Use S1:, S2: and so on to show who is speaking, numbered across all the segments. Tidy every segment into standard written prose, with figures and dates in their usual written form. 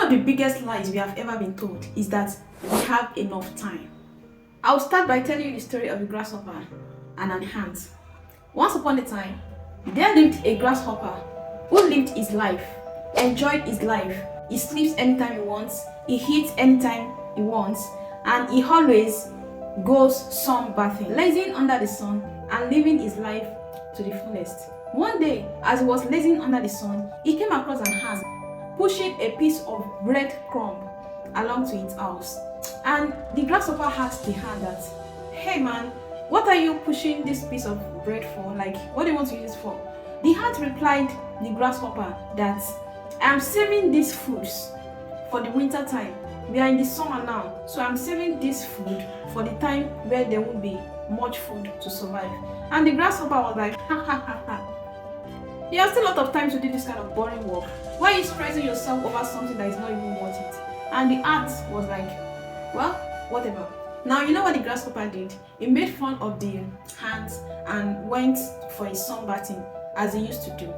S1: of the biggest lies we have ever been told is that we have enough time. I'll start by telling you the story of a grasshopper and an ant. Once upon a time, there lived a grasshopper who lived his life, enjoyed his life. He sleeps anytime he wants, he eats anytime he wants, and he always goes sunbathing, lazing under the sun and living his life to the fullest. One day, as he was lazing under the sun, he came across an ant pushing a piece of bread crumb along to its house. And the grasshopper asked the ant that, "Hey man, what are you pushing this piece of bread for? Like, what do you want to use it for?" The ant replied the grasshopper that, "I am saving these foods for the winter time. We are in the summer now, so I'm saving this food for the time where there won't be much food to survive." And the grasshopper was like, "Ha ha ha ha. You have still a lot of time to do this kind of boring work. Why are you stressing yourself over something that is not even worth it?" And the ant was like, "Well, whatever." Now, you know what the grasshopper did? He made fun of the ant and went for his sunbathing as he used to do.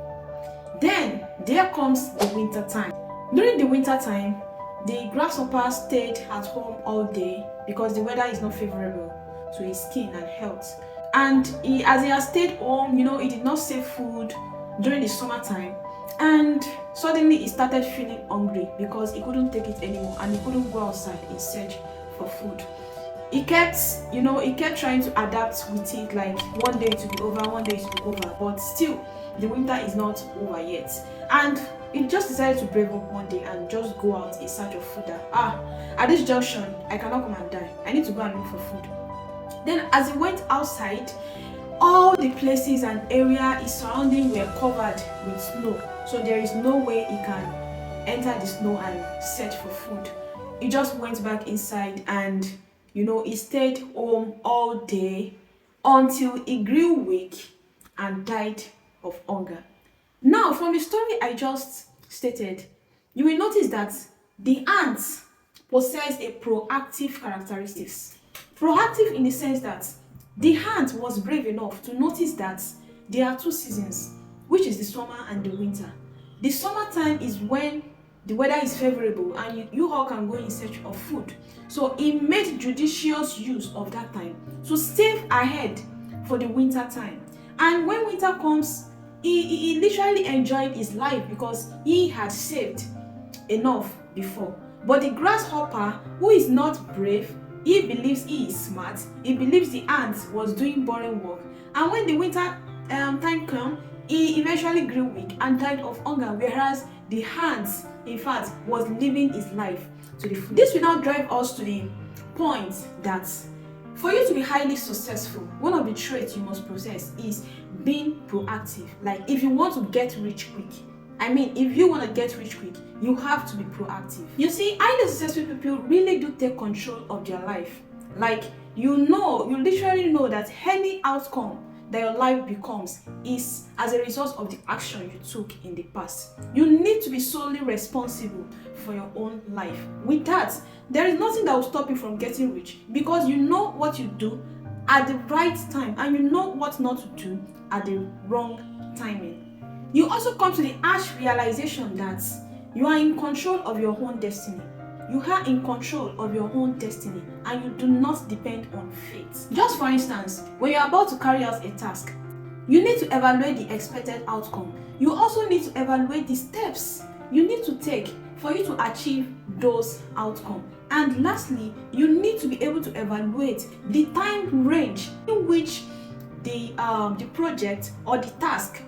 S1: Then, there comes the winter time. During the winter time, the grasshopper stayed at home all day because the weather is not favorable to his skin and health. And as he has stayed home, he did not save food during the summertime. And suddenly he started feeling hungry because he couldn't take it anymore and he couldn't go outside in search for food. He kept trying to adapt with it, like one day it will be over, one day it will be over, but still the winter is not over yet. And he just decided to brave up one day and just go out in search of food. At this junction, I cannot come and die. I need to go and look for food. Then as he went outside, all the places and area his surrounding were covered with snow. So there is no way he can enter the snow and search for food. He just went back inside and he stayed home all day until he grew weak and died of hunger. Now, from the story I just stated, you will notice that the ants possess a proactive characteristics. Proactive in the sense that the ant was brave enough to notice that there are two seasons, which is the summer and the winter. The summertime is when the weather is favorable and you all can go in search of food. So he made judicious use of that time to save ahead for the winter time. And when winter comes, he literally enjoyed his life because he had saved enough before. But the grasshopper, who is not brave, he believes he is smart. He believes the ant was doing boring work. And when the winter time came, he eventually grew weak and died of hunger, whereas the ant, in fact, was living his life to the full. This will now drive us to the point that for you to be highly successful, one of the traits you must possess is being proactive. Like, if you want to get rich quick, if you want to get rich quick, you have to be proactive. You see, highly successful people really do take control of their life. Like, you literally know that any outcome that your life becomes is as a result of the action you took in the past. You need to be solely responsible for your own life. With that, there is nothing that will stop you from getting rich because you know what you do at the right time and you know what not to do at the wrong timing. You also come to the harsh realization that you are in control of your own destiny. You are in control of your own destiny and you do not depend on fate. Just for instance, when you're about to carry out a task, you need to evaluate the expected outcome. You also need to evaluate the steps you need to take for you to achieve those outcomes. And lastly, you need to be able to evaluate the time range in which the project or the task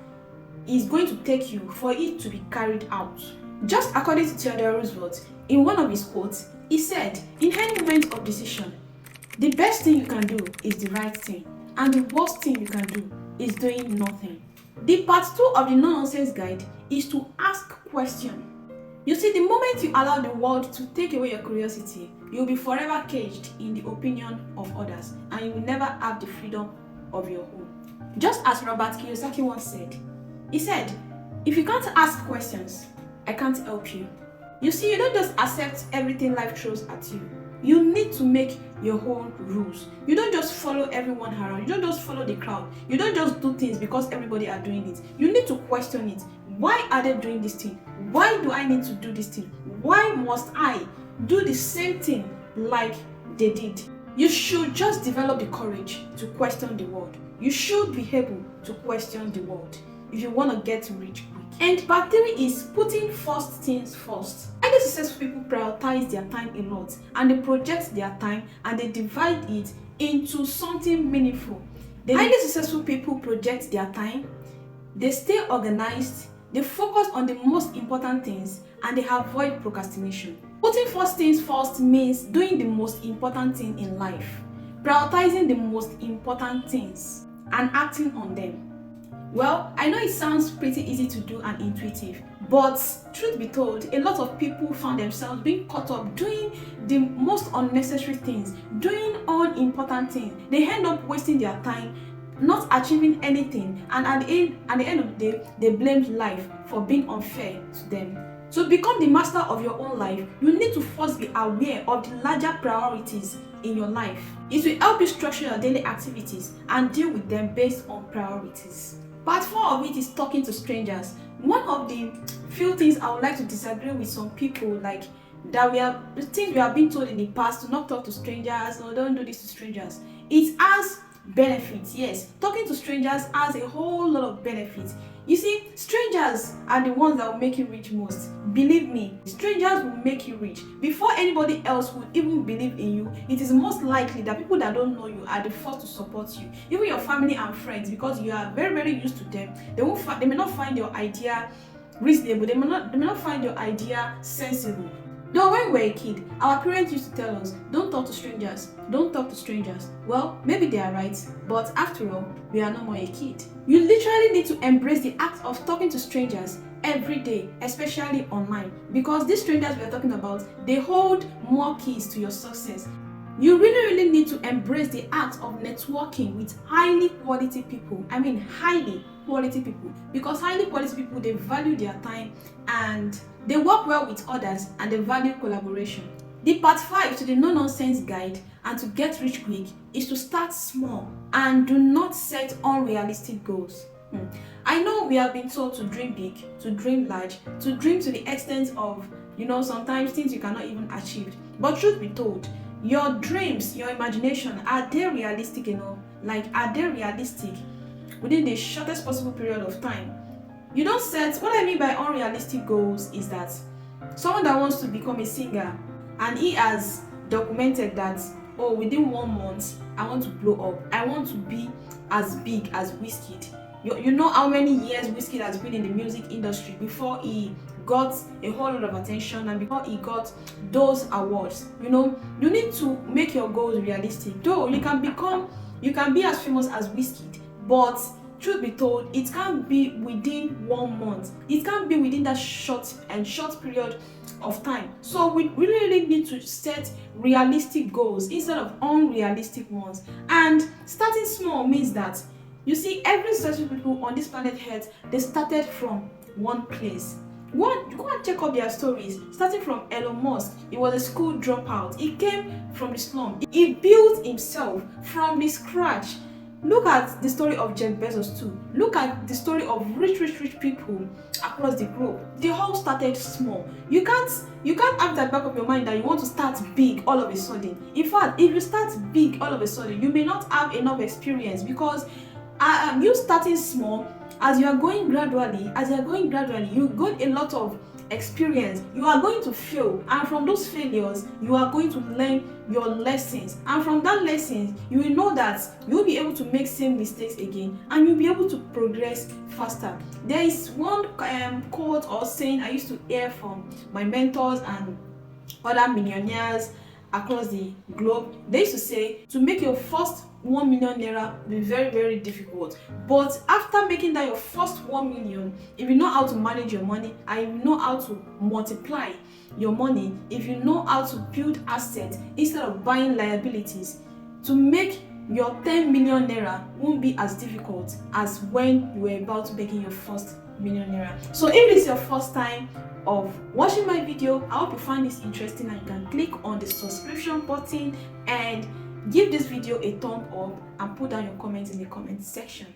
S1: is going to take you for it to be carried out. Just according to Theodore Roosevelt, in one of his quotes, he said, "In any moment of decision, the best thing you can do is the right thing, and the worst thing you can do is doing nothing." The part 2 of the no-nonsense guide is to ask questions. You see, the moment you allow the world to take away your curiosity, you'll be forever caged in the opinion of others, and you will never have the freedom of your own. Just as Robert Kiyosaki once said, he said, "If you can't ask questions, I can't help you." You see, you don't just accept everything life throws at you. You need to make your own rules. You don't just follow everyone around. You don't just follow the crowd. You don't just do things because everybody are doing it. You need to question it. Why are they doing this thing? Why do I need to do this thing? Why must I do the same thing like they did? You should just develop the courage to question the world. You should be able to question the world if you want to get rich quick. And part 3 is putting first things first. Highly successful people prioritize their time a lot, and they project their time and they divide it into something meaningful. The highly successful people project their time, they stay organized, they focus on the most important things, and they avoid procrastination. Putting first things first means doing the most important thing in life, prioritizing the most important things, and acting on them. Well, I know it sounds pretty easy to do and intuitive, but truth be told, a lot of people found themselves being caught up doing the most unnecessary things, doing unimportant things. They end up wasting their time, not achieving anything, and at the end of the day, they blamed life for being unfair to them. To become the master of your own life, you need to first be aware of the larger priorities in your life. It will help you structure your daily activities and deal with them based on priorities. Part 4 of it is talking to strangers. One of the few things I would like to disagree with some people, like the things we have been told in the past, to not talk to strangers or don't do this to strangers. It has benefits, yes. Talking to strangers has a whole lot of benefits. You see, strangers are the ones that will make you rich most. Believe me, strangers will make you rich. Before anybody else would even believe in you, it is most likely that people that don't know you are the first to support you. Even your family and friends, because you are very, very used to them. They may not find your idea reasonable. They may not find your idea sensible. Though when we were a kid, our parents used to tell us, don't talk to strangers, don't talk to strangers. Well, maybe they are right, but after all, we are no more a kid. You literally need to embrace the act of talking to strangers every day, especially online, because these strangers we are talking about, they hold more keys to your success. You really need to embrace the act of networking with highly quality people. I mean highly quality people, because highly quality people, they value their time and they work well with others and they value collaboration. The part 5 to the no-nonsense guide and to get rich quick is to start small and do not set unrealistic goals. I know we have been told to dream big, to dream large, to dream to the extent of, sometimes things you cannot even achieve. But truth be told, your dreams, your imagination, are they realistic enough? Like, are they realistic within the shortest possible period of time? You don't set, what I mean by unrealistic goals is that someone that wants to become a singer and he has documented that, within 1 month, I want to blow up. I want to be as big as Wizkid. You know how many years Wizkid has been in the music industry before he got a whole lot of attention and before he got those awards. You need to make your goals realistic. Though you can be as famous as Wizkid, but truth be told, it can't be within 1 month. It can't be within that short period of time. So we really need to set realistic goals instead of unrealistic ones. And starting small means that, you see, every successful people on this planet Earth, they started from one place. Go and check out their stories. Starting from Elon Musk, he was a school dropout. He came from the slum. He built himself from the scratch. Look at the story of Jeff Bezos too. Look at the story of rich people across the globe. They all started small. You can't have that back of your mind that you want to start big all of a sudden. In fact, if you start big all of a sudden, you may not have enough experience, because you starting small, as you are going gradually, you got a lot of experience. You are going to fail, and from those failures, you are going to learn your lessons, and from that lessons, you will know that you will be able to make same mistakes again, and you'll be able to progress faster. There is one quote or saying I used to hear from my mentors and other millionaires across the globe. They used to say, to make your first 1 million naira will be very, very difficult, but after making that your first 1 million, if you know how to manage your money and if you know how to multiply your money, if you know how to build assets instead of buying liabilities, to make your 10 million naira won't be as difficult as when you were about to making your first million naira. So if it's your first time of watching my video, I hope you find this interesting, and you can click on the subscription button and give this video a thumb up and put down your comments in the comment section.